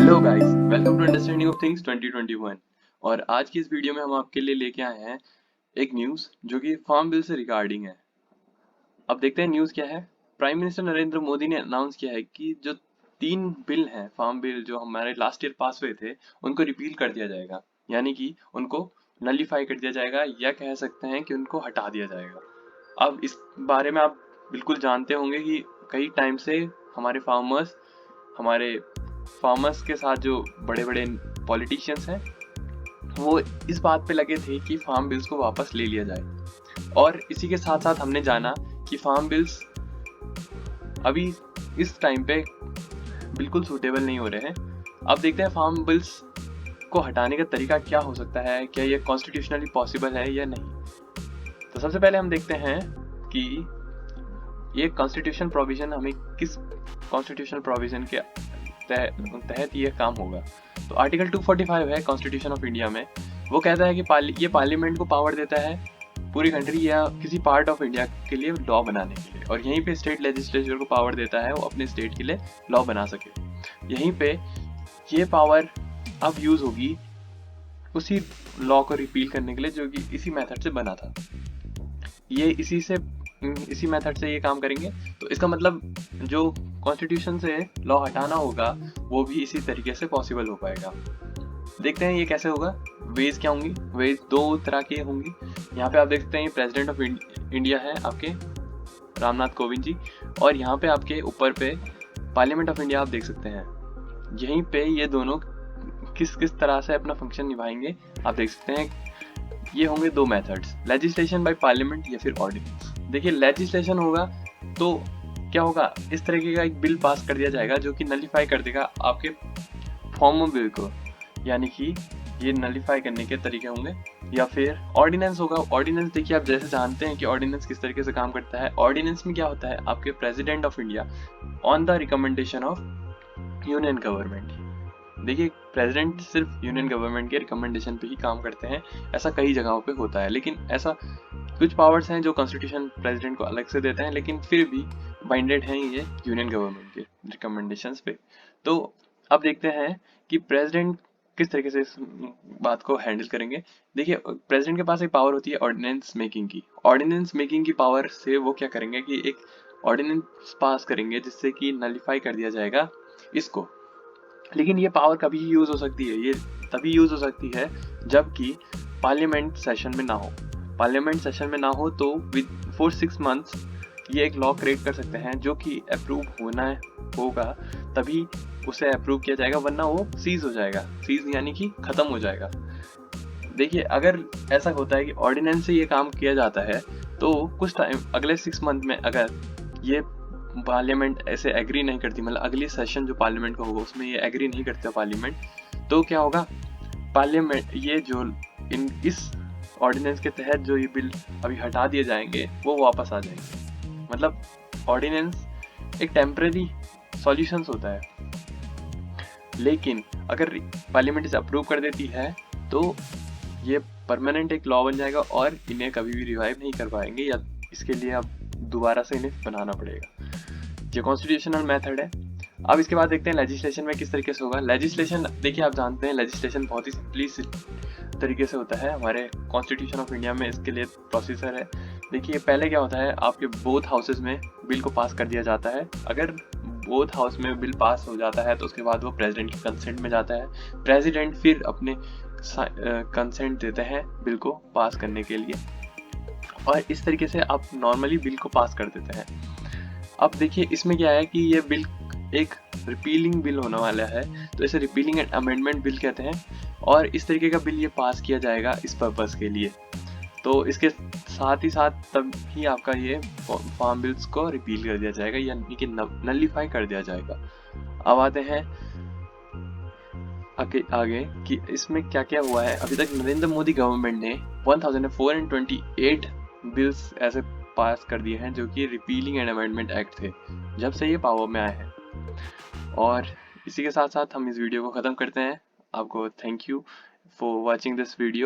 Hello guys, welcome to understanding of things 2021। और आज की इस वीडियो में हम आपके लिए लेके आए हैं एक न्यूज़ जो कि फार्म बिल से रिगार्डिंग है। अब देखते हैं न्यूज़ क्या है। प्राइम मिनिस्टर नरेंद्र मोदी ने अनाउंस किया है कि जो 3 बिल हैं, फार्म बिल जो हमारे लास्ट ईयर पास हुए थे, उनको रिपील कर दिया जाएगा। यानी कि उनको नलीफाई कर दिया जाएगा, या कह सकते हैं कि उनको हटा दिया जाएगा। अब इस बारे में आप बिल्कुल जानते होंगे कि कई टाइम से हमारे हमारे फार्मर्स के साथ जो बड़े बड़े पॉलिटिशियंस हैं, वो इस बात पे लगे थे कि फार्म बिल्स को वापस ले लिया जाए। और इसी के साथ साथ हमने जाना कि फार्म बिल्स अभी इस टाइम पे बिल्कुल सूटेबल नहीं हो रहे हैं। अब देखते हैं फार्म बिल्स को हटाने का तरीका क्या हो सकता है, क्या ये कॉन्स्टिट्यूशनली पॉसिबल है या नहीं। तो सबसे पहले हम देखते हैं कि ये कॉन्स्टिट्यूशन प्रोविजन हमें किस कॉन्स्टिट्यूशनल प्रोविजन के तहत ये काम होगा। तो आर्टिकल 245 है कॉन्स्टिट्यूशन ऑफ इंडिया में। वो कहता है कि ये पार्लियामेंट को पावर देता है पूरी कंट्री या किसी पार्ट ऑफ इंडिया के लिए लॉ बनाने के लिए, और यहीं पे स्टेट लेजिस्लेचर को पावर देता है वो अपने स्टेट के लिए लॉ बना सके। यहीं पे ये पावर अब यूज होगी उसी लॉ को रिपील करने के लिए जो कि इसी मेथड से बना था। ये इसी मेथड से ये काम करेंगे। तो इसका मतलब जो कॉन्स्टिट्यूशन से लॉ हटाना होगा वो भी इसी तरीके से पॉसिबल हो पाएगा। देखते हैं ये कैसे होगा। वेज क्या होंगी? वेज दो तरह की होंगी। यहाँ पे आप देख सकते हैं प्रेसिडेंट ऑफ इंडिया है आपके रामनाथ कोविंद जी, और यहाँ पे आपके ऊपर पे पार्लियामेंट ऑफ इंडिया आप देख सकते हैं। यहीं पे ये दोनों किस किस तरह से अपना फंक्शन निभाएंगे आप देख सकते हैं। ये होंगे दो मेथड्स, लेजिस्लेशन बाय पार्लियामेंट या फिर ऑर्डिनेंस। देखिए लेजिस्लेशन होगा तो क्या होगा, इस तरीके का एक बिल पास कर दिया जाएगा जो कि नलीफाई कर देगा आपके फॉर्म बिल को, यानी कि ये नलीफाई करने के तरीके होंगे। या फिर ऑर्डिनेंस होगा। ऑर्डिनेंस देखिए आप जैसे जानते हैं कि ऑर्डिनेंस किस तरीके से काम करता है। ऑर्डिनेंस में क्या होता है, आपके president of India on the recommendation of union government. देखिए प्रेसिडेंट सिर्फ यूनियन गवर्नमेंट के रिकमेंडेशन पे ही काम करते हैं, ऐसा कई जगहों पे होता है। लेकिन ऐसा कुछ पावर्स हैं जो कॉन्स्टिट्यूशन प्रेसिडेंट को अलग से देते हैं, लेकिन फिर भी बाइंडेड हैं ये यूनियन गवर्नमेंट के रिकमेंडेशंस पे। तो अब देखते हैं कि प्रेसिडेंट किस तरीके से इस बात को हैंडल करेंगे। देखिए प्रेसिडेंट के पास एक पावर होती है ऑर्डिनेंस मेकिंग की। ऑर्डिनेंस मेकिंग की पावर से वो क्या करेंगे कि एक ऑर्डिनेंस पास करेंगे जिससे कि नलीफाई कर दिया जाएगा इसको। लेकिन ये पावर कभी यूज हो सकती है, ये तभी यूज हो सकती है जबकि पार्लियामेंट सेशन में ना हो। पार्लियामेंट सेशन में ना हो तो विद फॉर 6 मंथ्स ये एक लॉ क्रिएट कर सकते हैं जो कि अप्रूव होना होगा, तभी उसे अप्रूव किया जाएगा, वरना वो सीज हो जाएगा। सीज यानी कि खत्म हो जाएगा। देखिए अगर ऐसा होता है कि ऑर्डिनेंस से ये काम किया जाता है तो कुछ टाइम अगले 6 मंथ में अगर ये पार्लियामेंट ऐसे एग्री नहीं करती, मतलब अगली सेशन जो पार्लियामेंट का होगा उसमें ये एग्री नहीं करता पार्लियामेंट, तो क्या होगा, पार्लियामेंट ये जो इस ऑर्डिनेंस के तहत जो ये बिल अभी हटा दिए जाएंगे वो वापस आ जाएंगे। मतलब ऑर्डिनेंस एक टेम्परेरी सॉल्यूशंस होता है, लेकिन अगर पार्लियामेंट इसे अप्रूव कर देती है तो ये परमानेंट एक लॉ बन जाएगा और इन्हें कभी भी रिवाइव नहीं कर पाएंगे, या इसके लिए अब दोबारा से इन्हें बनाना पड़ेगा। ये कॉन्स्टिट्यूशनल मेथड है। अब इसके बाद देखते हैं लेजिस्लेशन में किस तरीके से होगा। लेजिस्लेशन देखिए आप जानते हैं लेजिस्लेशन बहुत ही सिंपली तरीके से होता है हमारे कॉन्स्टिट्यूशन ऑफ इंडिया में। इसके लिए प्रोसीजर है। देखिए पहले क्या होता है, आपके बोथ हाउसेज में बिल को पास कर दिया जाता है। अगर बोथ हाउस में बिल पास हो जाता है तो उसके बाद वो प्रेसिडेंट के कंसेंट में जाता है। प्रेसिडेंट फिर अपने कंसेंट देते हैं बिल को पास करने के लिए, और इस तरीके से आप नॉर्मली बिल को पास कर देते हैं। अब देखिए इसमें क्या है कि ये बिल एक रिपीलिंग बिल होने वाला है, तो इसे रिपीलिंग एंड अमेंडमेंट बिल कहते हैं। और इस तरीके का बिल ये पास किया जाएगा इस पर्पस के लिए। तो इसके साथ ही साथ तब ही आपका ये फार्म बिल्स को रिपील कर दिया जाएगा, यानी कि नलीफाई कर दिया जाएगा। अब आते हैं आगे कि इसमें क्या क्या हुआ है। अभी तक नरेंद्र मोदी गवर्नमेंट ने 1428 बिल्स ऐसे पास कर दिए हैं जो कि रिपीलिंग एंड अमेंडमेंट एक्ट थे जब से ये पावर में आए हैं। और इसी के साथ साथ हम इस वीडियो को ख़त्म करते हैं। आपको thank you for watching this video.